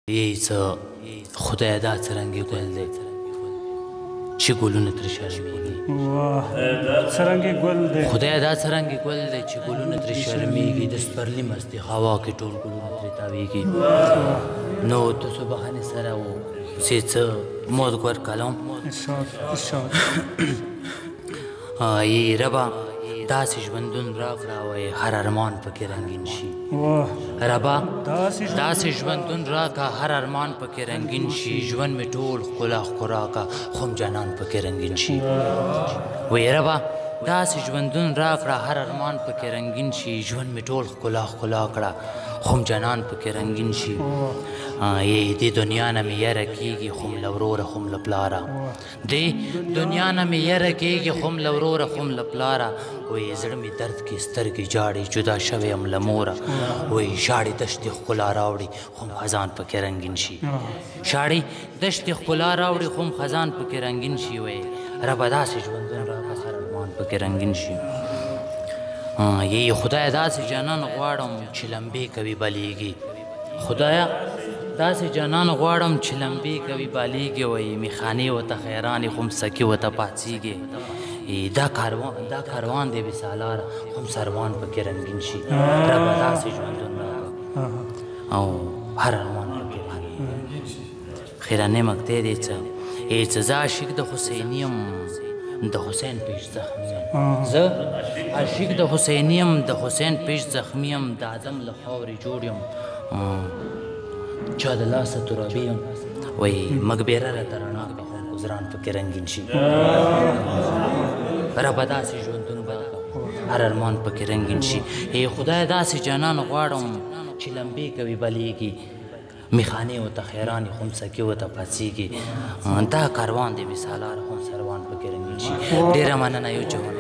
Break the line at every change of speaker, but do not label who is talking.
ای څه خدای دا څرنګې ګل دی چې ګلونه ترې شرمېږي.
څرنګې ګل دی
خدای دا څرنګې ګل دی چې ګلونه ترې شرمېږي. د سپرلي مستې هوا کې ټول ګلونه ترې تاویږي. نو ته څه بهانې سره و چې څه مدګر کلام ای ربا داسې ژوندون راکړه وای هر ارمان پکې رنګین شي. ربا داسې ژوندون راکړه هر ارمان پکې رنګین شي. ژوند مې ټول ښکلا ښکلا کا خو جانان پکې رنګین شي. وای ربا داسې ژوندون راکړه هر ارمان پکې رنګین شي. ژوند مې ټول ښکلا ښکلا کړه خو جانان پکې رنګین شي. ای دې دنیا نه مې یره کېږي خو له وروره خو له پلاره. دې دنیا نه مې یره کېږي خو له وروره خو له پلاره. وایي زړه مې درد کې سترګې جاړي جدا شوی یم له موره. وایي شاړې دشتې ښکلا راوړي خو خزان پکې رنګین شي. شاړې دشتې ښکلا راوړي خو خزان پکې رنګین شي. وایي ربه داسې ژوندون راکړه هر ارمان پکې رنګین شي. ای خدای داسې جانان غواړم چې لمبې کوي بلیږي. خدایا داسې جانان غواړم چې لمبې کوي بالېږي. وایي میخانې ورته خیرانې خو سکې ورته پاڅېږي. دا کاروان دی وصالاره هم سروان پکې رنګین شي. ربه داسې ژوندون راکړه او هر ارمان پکې خیرانې مکتی دی څه ای څه زه عاشق د حسیني یم د حسین پیش زخمي یم. زه عاشق د حسیني یم د حسین پیش زخمي یم. د آدم له خاورې جوړ یم چا د لاسه ترابي یم. وایي مقبره راته رڼا کړه خو ګزران پکې رنګین شي. ربه داسې ژوندون راکړه هر ارمان پکې رنګین شي. ای خدای داسې جانان غواړم چې لمبې کوي بلیږي. میخانې ورته خیرانې خو سکې ورته پاڅېږي. دا کاروان دی وصالاره خو سروان پکې رنګین شي. ډېره مننه یو جهان